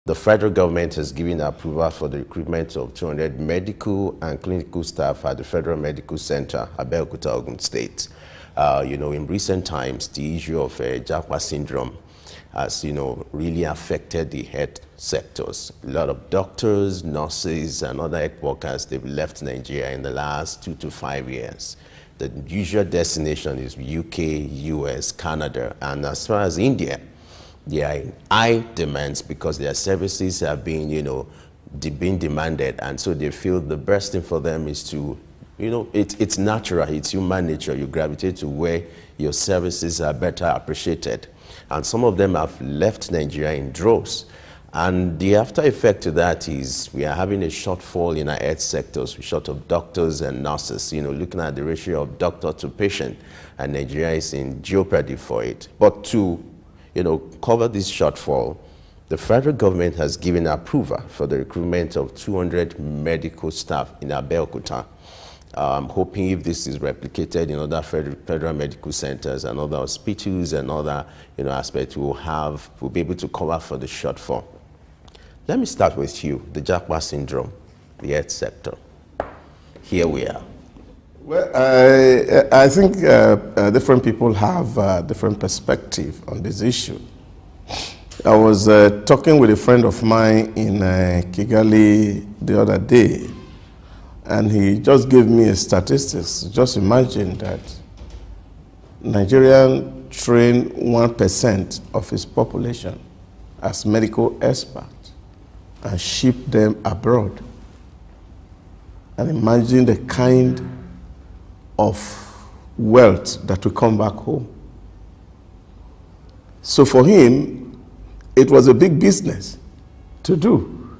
The federal government has given approval for the recruitment of 200 medical and clinical staff at the Federal Medical Center, Abeokuta, Ogun State. In recent times, the issue of Japa syndrome has, really affected the health sectors. A lot of doctors, nurses, and other health workers, they've left Nigeria in the last 2 to 5 years. The usual destination is UK, US, Canada, and as far as India, they are in high demands because their services are being, being demanded, and so they feel the best thing for them is to, it's natural, it's human nature. You gravitate to where your services are better appreciated, and some of them have left Nigeria in droves. And the after effect to that is we are having a shortfall in our health sectors. We're short of doctors and nurses. Looking at the ratio of doctor to patient, and Nigeria is in jeopardy for it. But to cover this shortfall, the federal government has given approval for the recruitment of 200 medical staff in Abeokuta. I'm hoping if this is replicated in other federal medical centers and other hospitals and other aspects, we'll be able to cover for the shortfall. Let me start with you, the Japa syndrome, the health sector. Here we are. Well, I think different people have different perspective on this issue. I was talking with a friend of mine in Kigali the other day, and he just gave me a statistics. Just imagine that Nigerian train 1% of its population as medical experts and ship them abroad. And imagine the kind of wealth that will come back home. So for him, it was a big business to do.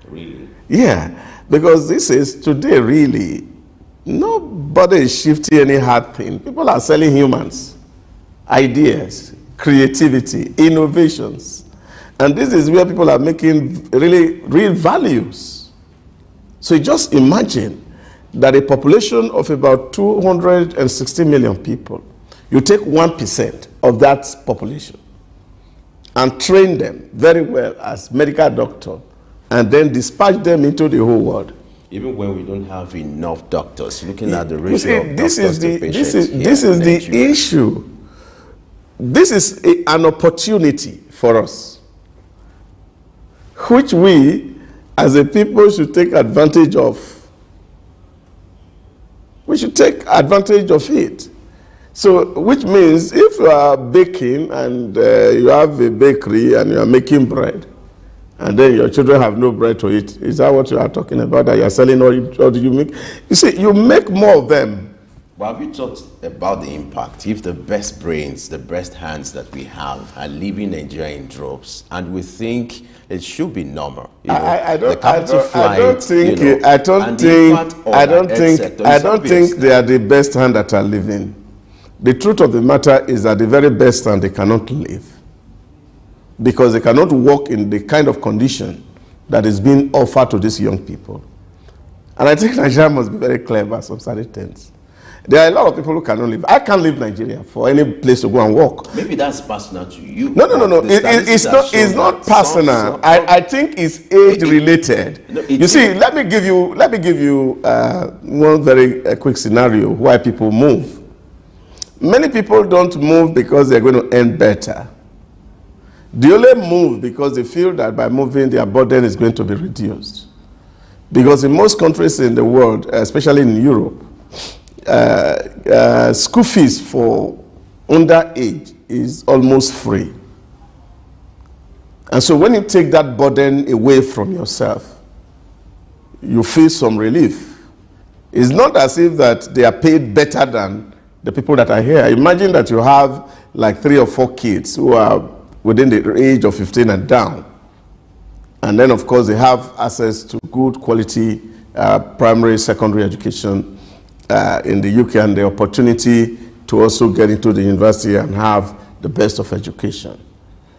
Really? Yeah, because this is today really, nobody is shifting any hard thing. People are selling humans, ideas, creativity, innovations. And this is where people are making really real values. So just imagine that a population of about 260 million people, you take 1% of that population and train them very well as medical doctor and then dispatch them into the whole world. Even when we don't have enough doctors, looking at the ratio of doctors to patients. This is the issue. This is an opportunity for us, which we as a people should take advantage of. We should take advantage of it. So, which means if you are baking and you have a bakery and you are making bread, and then your children have no bread to eat, is that what you are talking about, that you are selling, or do you make? You see, you make more of them. But have you talked about the impact if the best brains, the best hands that we have are leaving Nigeria in droves, and we think it should be normal? I don't think they are the best hand that are living. The truth of the matter is that the very best hand, they cannot live, because they cannot work in the kind of condition that is being offered to these young people. And I think Nigeria must be very clever some certain things. There are a lot of people who cannot live. I can't leave Nigeria for any place to go and work. Maybe that's personal to you. No. It's not personal. I think it's age related. You see, let me give you one very quick scenario why people move. Many people don't move because they're going to earn better. They only move because they feel that by moving their burden is going to be reduced. Because in most countries in the world, especially in Europe, school fees for underage is almost free. And so when you take that burden away from yourself, you feel some relief. It's not as if that they are paid better than the people that are here. Imagine that you have like 3 or 4 kids who are within the age of 15 and down. And then, of course, they have access to good quality primary, secondary education in the UK, and the opportunity to also get into the university and have the best of education.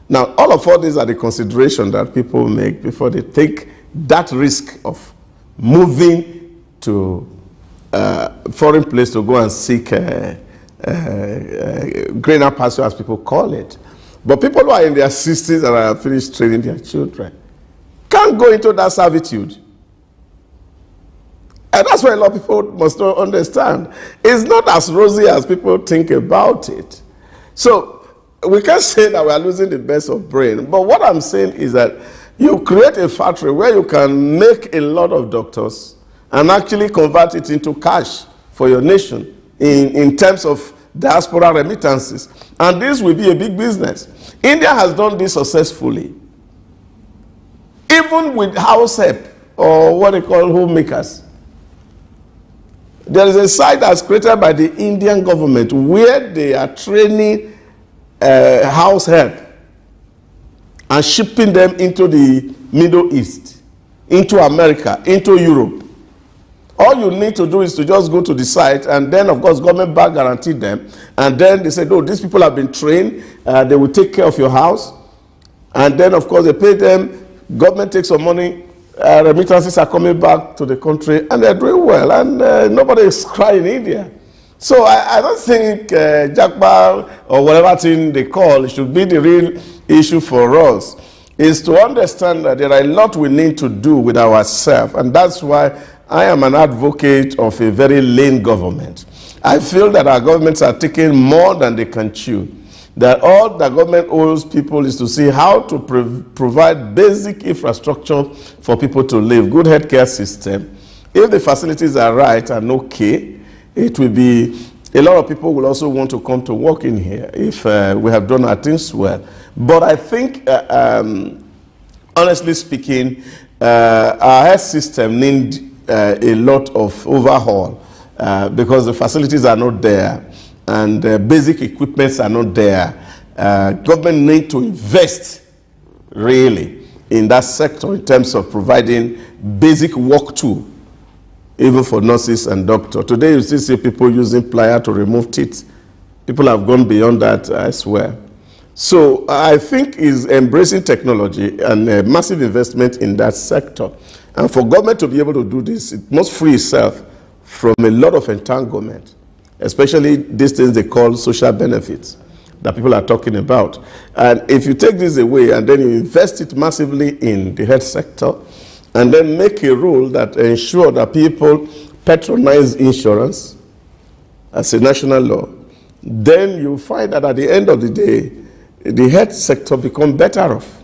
Now, all these are the considerations that people make before they take that risk of moving to a foreign place to go and seek greener pasture, as people call it. But people who are in their 60s and are finished training their children, can't go into that servitude. And that's why a lot of people must not understand. It's not as rosy as people think about it. So we can't say that we are losing the best of brain. But what I'm saying is that you create a factory where you can make a lot of doctors and actually convert it into cash for your nation in terms of diaspora remittances. And this will be a big business. India has done this successfully. Even with house help, or what they call homemakers. There is a site that's created by the Indian government where they are training house help and shipping them into the Middle East, into America, into Europe. All you need to do is to just go to the site, and then, of course, government bank guarantee them. And then they say, oh, these people have been trained. They will take care of your house. And then, of course, they pay them. Government takes some money. Remittances are coming back to the country, and they're doing well. And nobody is crying in India. So I don't think Jackpot or whatever thing they call it should be the real issue for us. Is to understand that there are a lot we need to do with ourselves. And that's why I am an advocate of a very lean government. I feel that our governments are taking more than they can chew. That all the government owes people is to see how to provide basic infrastructure for people to live, good healthcare system. If the facilities are right and okay, it will be, a lot of people will also want to come to work in here if we have done our things well. But I think, honestly speaking, our health system needs a lot of overhaul because the facilities are not there. And basic equipments are not there. Government need to invest really in that sector in terms of providing basic work tool, even for nurses and doctors. Today you still see people using pliers to remove teeth. People have gone beyond that as well. So I think is embracing technology and a massive investment in that sector. And for government to be able to do this, it must free itself from a lot of entanglement, especially these things they call social benefits that people are talking about. And if you take this away and then you invest it massively in the health sector and then make a rule that ensure that people patronize insurance as a national law, then you find that at the end of the day, the health sector becomes better off.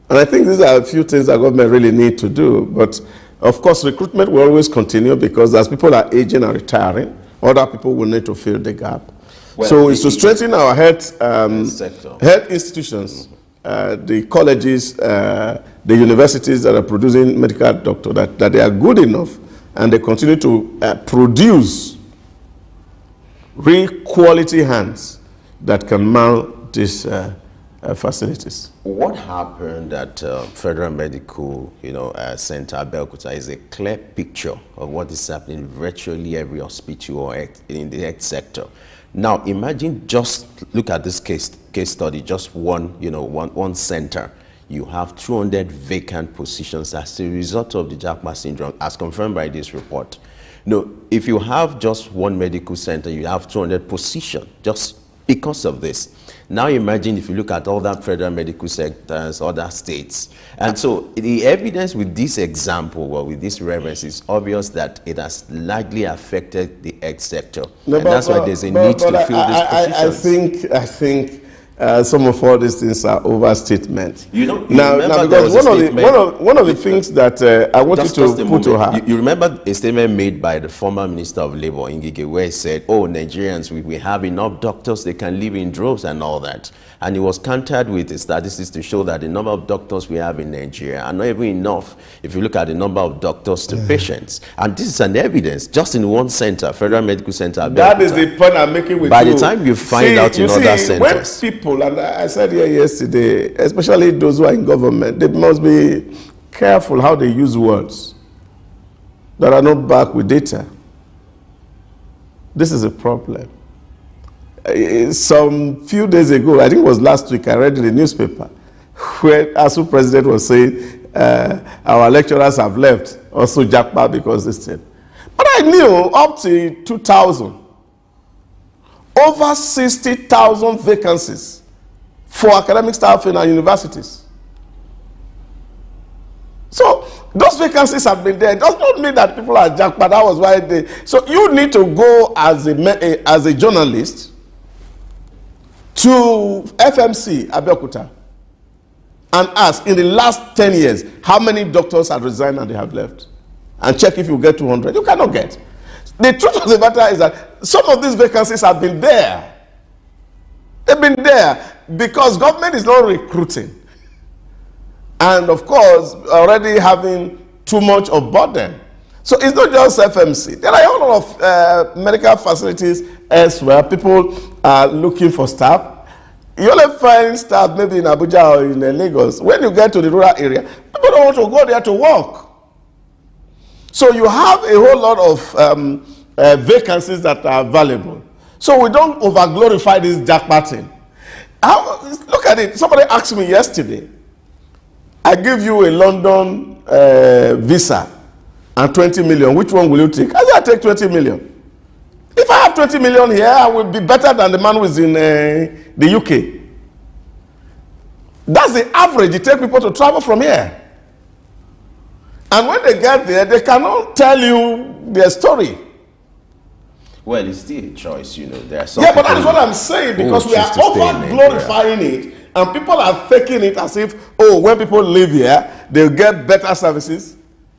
And I think these are a few things that government really need to do. But of course, recruitment will always continue because as people are aging and retiring, other people will need to fill the gap. Well, so it's to strengthen our health institutions, the colleges, the universities that are producing medical doctors, that they are good enough and they continue to produce real quality hands that can mount these facilities. What happened at Federal Medical Center, Abeokuta, is a clear picture of what is happening in virtually every hospital or in the health sector. Now, imagine just look at this case study, just one center. You have 200 vacant positions as a result of the Jackpot syndrome, as confirmed by this report. No, if you have just one medical center, you have 200 positions just because of this. Now imagine if you look at all that federal medical sectors, other states. And so the evidence with this example, or with this reference, is obvious that it has largely affected the health sector. No, and that's why there's a need to fill these positions. I think some of all these things are overstatement. Now because one of the things that I wanted to put to her. You remember a statement made by the former Minister of Labour, Ngige, where he said, oh, Nigerians, we have enough doctors, they can live in droves and all that. And he was countered with the statistics to show that the number of doctors we have in Nigeria are not even enough if you look at the number of doctors to patients. And this is an evidence just in one center, Federal Medical Center. That is the point I'm making with you. By the time you find out in other centers. When people, and I said here yesterday, especially those who are in government, they must be careful how they use words that are not backed with data. This is a problem. Some few days ago, I think it was last week, I read in the newspaper where ASU president was saying our lecturers have left, also Jackpot because this thing. But I knew up to 2000, over 60,000 vacancies for academic staff in our universities. those vacancies have been there. It does not mean that people are jackpot. That was why they. So you need to go as a journalist to FMC Abeokuta and ask, in the last 10 years, how many doctors have resigned and they have left, and check if you get 200. You cannot get. The truth of the matter is that some of these vacancies have been there. They've been there because government is not recruiting. And of course, already having too much of burden. So it's not just FMC. There are a whole lot of medical facilities elsewhere. People are looking for staff. You only find staff maybe in Abuja or in Lagos. When you get to the rural area, people don't want to go there to work. So you have a whole lot of vacancies that are available. So we don't over-glorify this jackpotting. Look at it. Somebody asked me yesterday, I give you a London visa and 20 million. Which one will you take? I said, I take 20 million. If I have 20 million here, I will be better than the man who is in the UK. That's the average it takes people to travel from here. And when they get there, they cannot tell you their story. Well, it's still a choice, you know. There are some but that is what I'm saying, because we are over-glorifying it, and people are taking it as if, oh, when people live here, they'll get better services.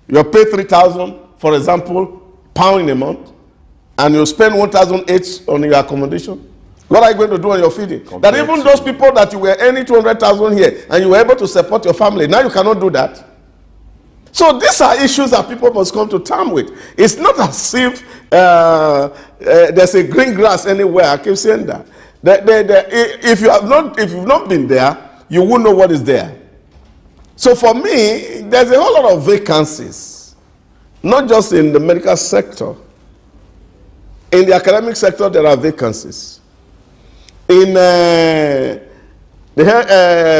You're paid 3,000, for example, pound in a month, and you spend 1,008 on your accommodation. What are you going to do on your feeding? That even those people that you were earning 200,000 here, and you were able to support your family, now you cannot do that. So these are issues that people must come to terms with. It's not as if there's a green grass anywhere. I keep saying that. If you've not been there, you won't know what is there. So for me, there's a whole lot of vacancies, not just in the medical sector. In the academic sector, there are vacancies. In the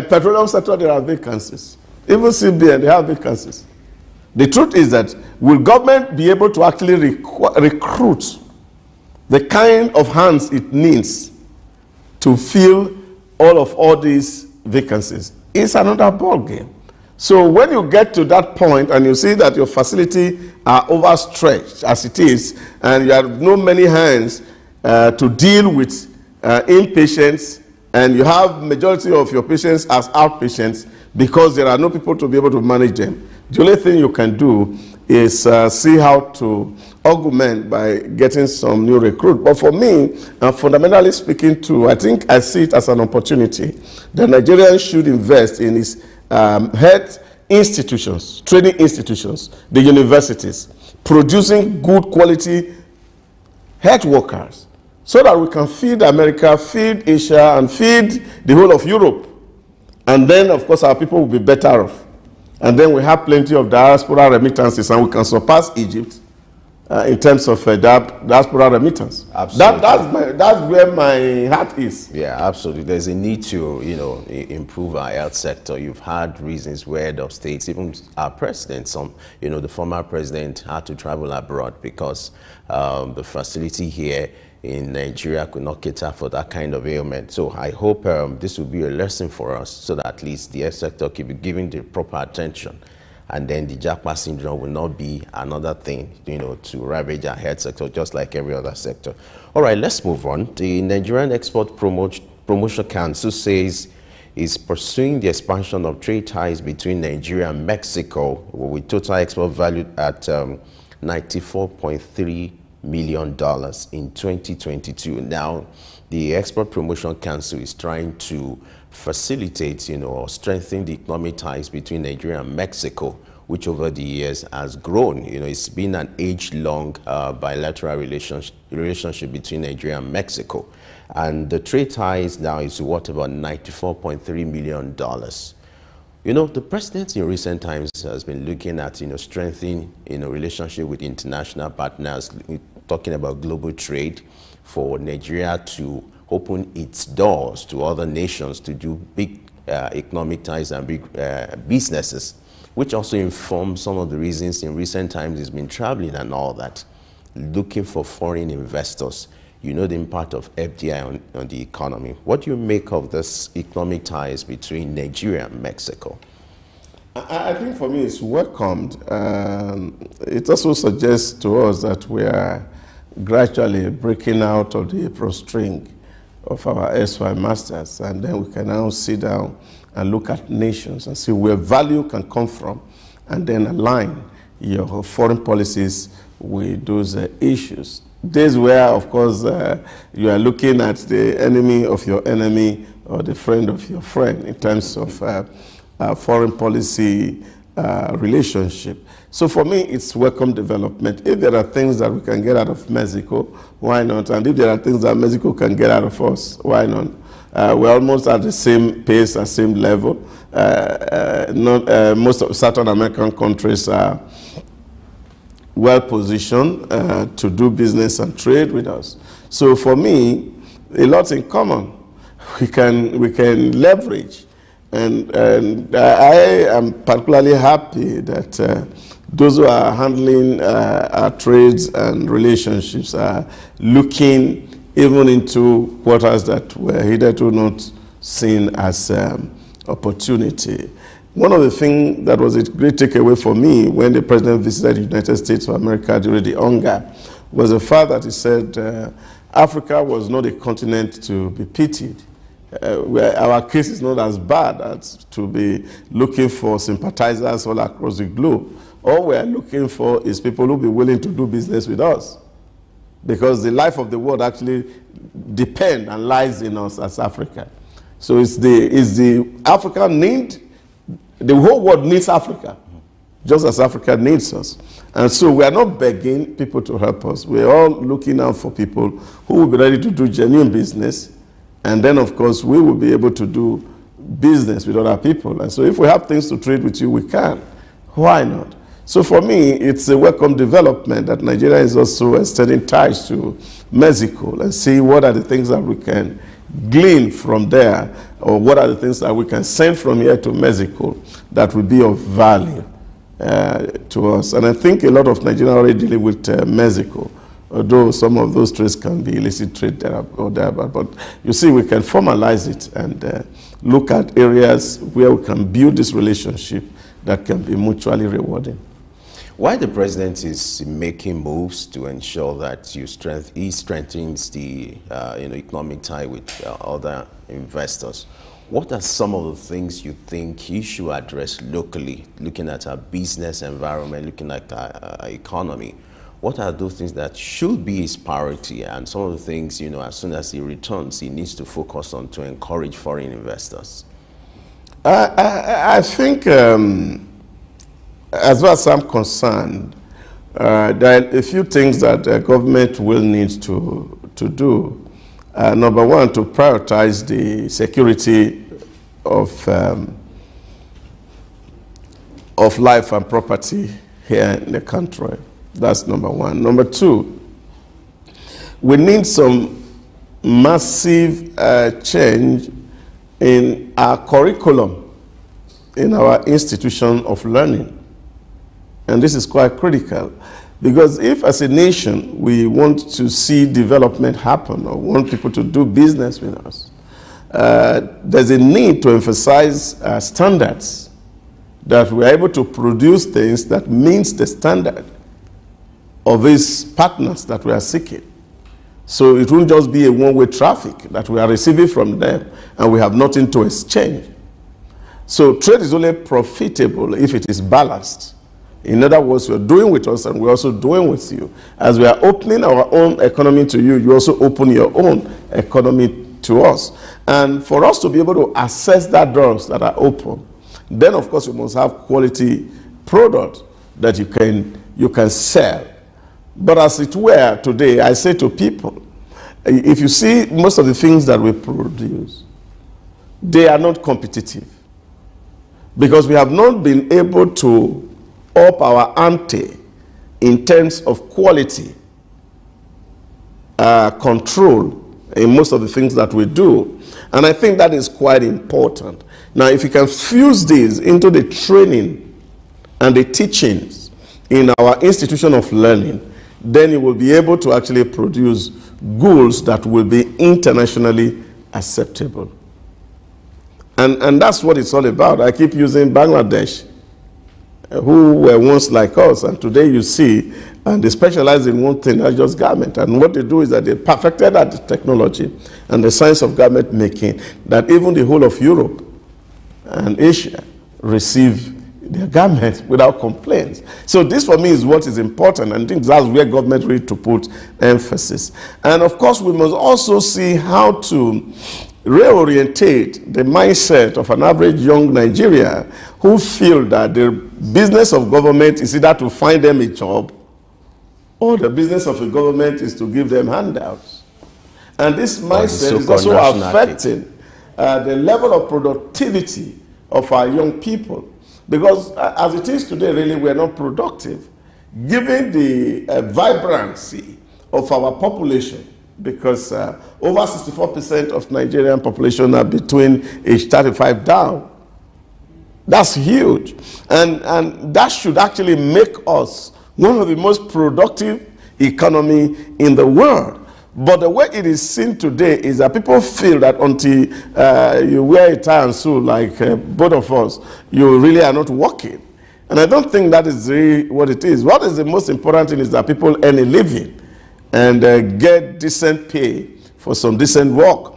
petroleum sector, there are vacancies. Even CBN, they have vacancies. The truth is that, will government be able to actually recruit the kind of hands it needs to fill all these vacancies? It's another ball game. So when you get to that point and you see that your facility are overstretched as it is, and you have no many hands to deal with inpatients, and you have majority of your patients as outpatients because there are no people to be able to manage them, the only thing you can do is see how to augment by getting some new recruit. But for me, fundamentally speaking too, I think I see it as an opportunity that Nigerians should invest in its health institutions, training institutions, the universities, producing good quality health workers so that we can feed America, feed Asia, and feed the whole of Europe. And then, of course, our people will be better off. And then we have plenty of diaspora remittances, and we can surpass Egypt in terms of diaspora remittance. Absolutely. That's where my heart is. Yeah, absolutely. There's a need to, you know, improve our health sector. You've had reasons where the states, even our president, the former president had to travel abroad because the facility here in Nigeria could not cater for that kind of ailment. So I hope this will be a lesson for us, so that at least the health sector can be given the proper attention, and then the jackpot syndrome will not be another thing, you know, to ravage our health sector just like every other sector. All right, let's move on. The Nigerian Export Promotion Council says is pursuing the expansion of trade ties between Nigeria and Mexico, with total export valued at $94.3 million in 2022. Now, the Export Promotion Council is trying to facilitate, or strengthen the economic ties between Nigeria and Mexico, which over the years has grown. It's been an age-long bilateral relationship between Nigeria and Mexico. And the trade ties now is worth about $94.3 million. The president in recent times has been looking at, strengthening, relationship with international partners, talking about global trade, for Nigeria to open its doors to other nations to do big economic ties and big businesses, which also informs some of the reasons in recent times he's been traveling and all that, looking for foreign investors. The impact of FDI on the economy. What do you make of this economic ties between Nigeria and Mexico? I think for me it's welcomed. It also suggests to us that we are gradually breaking out of the pro string of our SY masters, and then we can now sit down and look at nations and see where value can come from, and then align your foreign policies with those issues. Days where, of course, you are looking at the enemy of your enemy or the friend of your friend in terms of foreign policy relationship. So for me, it's welcome development. If there are things that we can get out of Mexico, why not? And if there are things that Mexico can get out of us, why not? We're almost at the same pace, at the same level. Most of Southern American countries are well positioned to do business and trade with us. So for me, a lot in common. We can leverage. And I am particularly happy that those who are handling our trades and relationships are looking even into quarters that were hitherto not seen as opportunity. One of the things that was a great takeaway for me when the president visited the United States of America during the hunger was the fact that he said Africa was not a continent to be pitied. Where our case is not as bad as to be looking for sympathizers all across the globe. All we are looking for is people who will be willing to do business with us. Because the life of the world actually depends and lies in us as Africa. So it's the African need, the whole world needs Africa, just as Africa needs us. And so we are not begging people to help us. We're all looking out for people who will be ready to do genuine business. And then, of course, we will be able to do business with other people. And so if we have things to trade with you, we can. Why not? So for me, it's a welcome development that Nigeria is also extending ties to Mexico and see what are the things that we can glean from there, or what are the things that we can send from here to Mexico that will be of value to us. And I think a lot of Nigerians are already dealing with Mexico. Although some of those trades can be illicit trade there or there, but you see, we can formalize it and look at areas where we can build this relationship that can be mutually rewarding. Why the president is making moves to ensure that he strengthens the economic tie with other investors? What are some of the things you think he should address locally, looking at our business environment, looking at our economy? What are those things that should be his priority, and some of the things, as soon as he returns, he needs to focus on to encourage foreign investors? I think, as far as I'm concerned, there are a few things that the government will need to do. Number one, to prioritize the security of life and property here in the country. That's number one. Number two, we need some massive change in our curriculum, in our institution of learning. And this is quite critical, because if as a nation we want to see development happen or want people to do business with us, there's a need to emphasize standards, that we're able to produce things that meets the standard of these partners that we are seeking. So it won't just be a one-way traffic that we are receiving from them and we have nothing to exchange. So trade is only profitable if it is balanced. In other words, you're doing with us and we're also doing with you. As we are opening our own economy to you, you also open your own economy to us. And for us to be able to access that doors that are open, then of course you must have quality product that you can sell. But as it were today, I say to people, if you see most of the things that we produce, they are not competitive. Because we have not been able to up our ante in terms of quality control in most of the things that we do. And I think that is quite important. Now, if you can fuse these into the training and the teachings in our institution of learning, then you will be able to actually produce goods that will be internationally acceptable. And that's what it's all about. I keep using Bangladesh who were once like us, and today you see, and they specialize in one thing, that's just garment. And what they do is that they perfected that technology and the science of garment making, that even the whole of Europe and Asia receive their garments without complaints. So this for me is what is important, and I think that's where government really to put emphasis. And of course we must also see how to reorientate the mindset of an average young Nigerian who feel that the business of government is either to find them a job or the business of a government is to give them handouts. And this mindset is also affecting the level of productivity of our young people. Because as it is today, really, we are not productive. Given the vibrancy of our population, because over 64% of Nigerian population are between age 35 down. That's huge. And that should actually make us one of the most productive economy in the world. But the way it is seen today is that people feel that until you wear a tie and suit like both of us, you really are not working. And I don't think that is really what it is. What is the most important thing is that people earn a living and get decent pay for some decent work.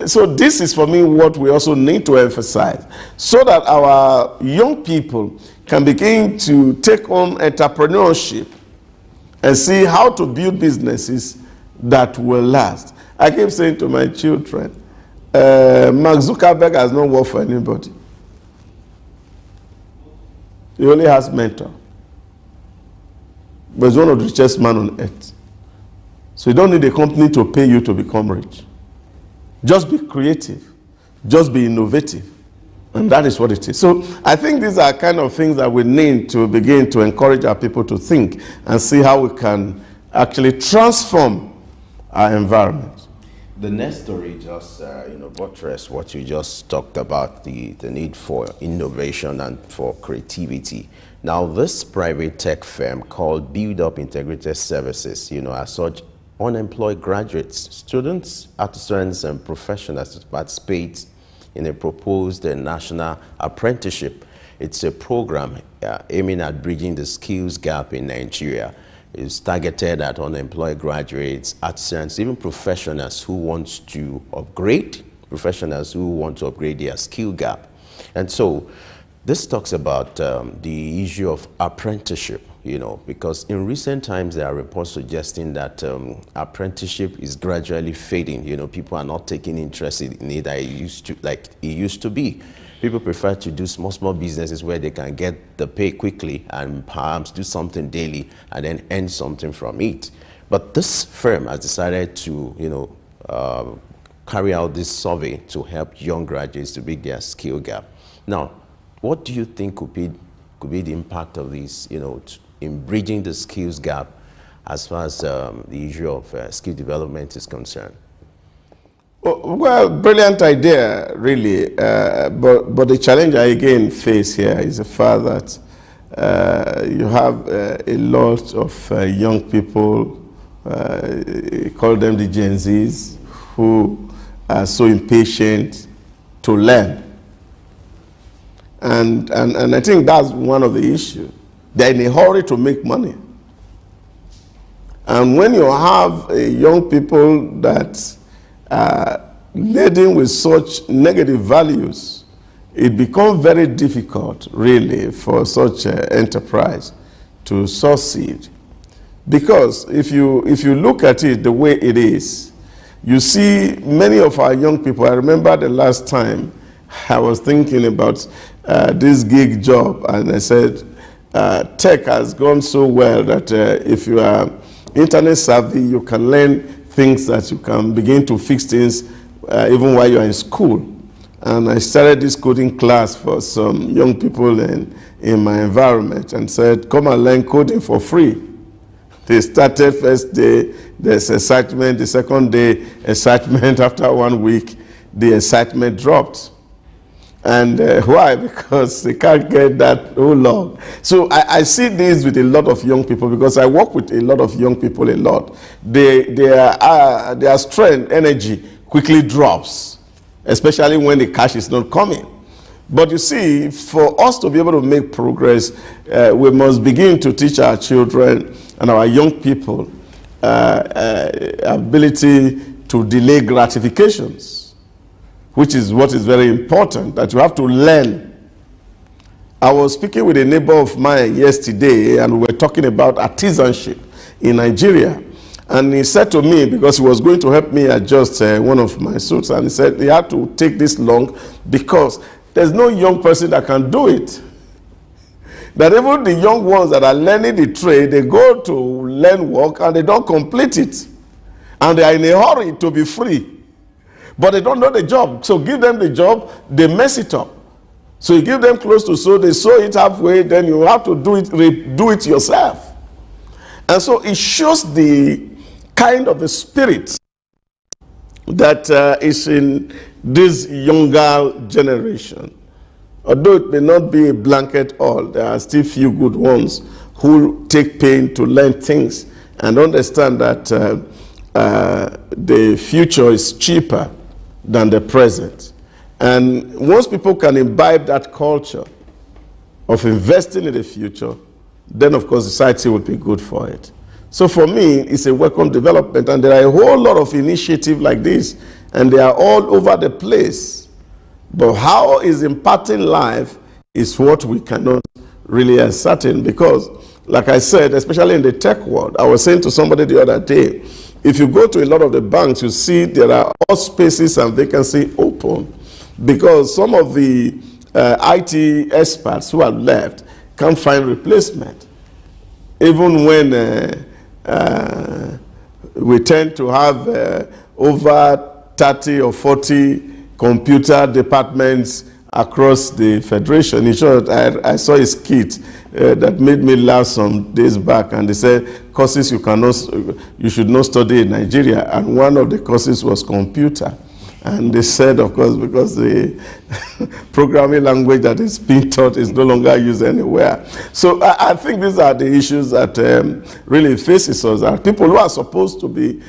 So this is for me what we also need to emphasize, so that our young people can begin to take on entrepreneurship and see how to build businesses that will last. I keep saying to my children, Mark Zuckerberg has no work for anybody. He only has mentor. But he's one of the richest men on earth. So you don't need a company to pay you to become rich. Just be creative. Just be innovative. And that is what it is. So I think these are kind of things that we need to begin to encourage our people to think and see how we can actually transform our environment. The next story just buttress what you just talked about, the need for innovation and for creativity. Now this private tech firm called Build Up Integrated Services, as such, unemployed graduates, students, artisans and professionals to participate in a proposed national apprenticeship. It's a program aiming at bridging the skills gap in Nigeria. It's targeted at unemployed graduates, artisans, even professionals who want to upgrade, their skill gap. And so this talks about the issue of apprenticeship, because in recent times there are reports suggesting that apprenticeship is gradually fading. People are not taking interest in it like it used to be. People prefer to do small businesses where they can get the pay quickly and perhaps do something daily and then earn something from it. But this firm has decided to, carry out this survey to help young graduates to bridge their skill gap. Now, what do you think could be the impact of this, in bridging the skills gap as far as the issue of skill development is concerned? Well, brilliant idea, really. But the challenge I again face here is the fact that you have a lot of young people, call them the Gen Zs, who are so impatient to learn. And I think that's one of the issues. They're in a hurry to make money. And when you have young people that are laden with such negative values, it becomes very difficult, really, for such an enterprise to succeed. Because if you look at it the way it is, you see many of our young people. I remember the last time I was thinking about this gig job, and I said, tech has gone so well that if you are internet savvy, you can learn things that you can begin to fix things even while you are in school. And I started this coding class for some young people in my environment and said, come and learn coding for free. They started first day, there's excitement. The second day, excitement. After 1 week, the excitement dropped. And why? Because they can't get that whole long. So I see this with a lot of young people, because I work with a lot of young people a lot. Their strength, energy quickly drops, especially when the cash is not coming. But you see, for us to be able to make progress, we must begin to teach our children and our young people ability to delay gratifications, which is what is very important, that you have to learn. I was speaking with a neighbor of mine yesterday, and we were talking about artisanship in Nigeria. And he said to me, because he was going to help me adjust one of my suits, and he said he had to take this long because there's no young person that can do it. That even the young ones that are learning the trade, they go to learn work and they don't complete it. And they are in a hurry to be free. But they don't know the job. So give them the job, they mess it up. So you give them clothes to sew, they sew it halfway, then you have to do it yourself. And so it shows the kind of the spirit that is in this younger generation. Although it may not be a blanket all, there are still few good ones who take pain to learn things and understand that the future is cheaper than the present. And once people can imbibe that culture of investing in the future, then of course society will be good for it. So for me, it's a welcome development, and there are a whole lot of initiatives like this, and they are all over the place. But how is imparting life is what we cannot really ascertain, because, like I said, especially in the tech world, I was saying to somebody the other day, if you go to a lot of the banks, you see there are all spaces and vacancy open, because some of the IT experts who have left can't find replacement. Even when we tend to have over 30 or 40 computer departments across the Federation. In short, I saw a skit that made me laugh some days back, and they said courses you should not study in Nigeria, and one of the courses was computer. And they said, of course, because the programming language that is being taught is no longer used anywhere. So I think these are the issues that really faces us. Are people who are supposed to be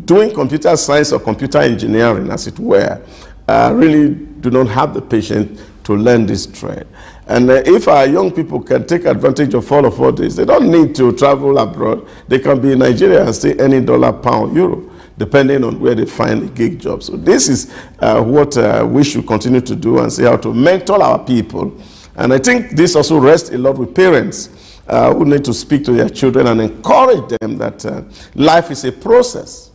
doing computer science or computer engineering, as it were, really do not have the patience to learn this trade. And if our young people can take advantage of all this, they don't need to travel abroad. They can be in Nigeria and stay any dollar, pound, euro, depending on where they find a gig job. So this is what we should continue to do, and see how to mentor our people. And I think this also rests a lot with parents who need to speak to their children and encourage them that life is a process.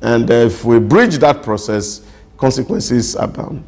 And if we bridge that process, consequences abound.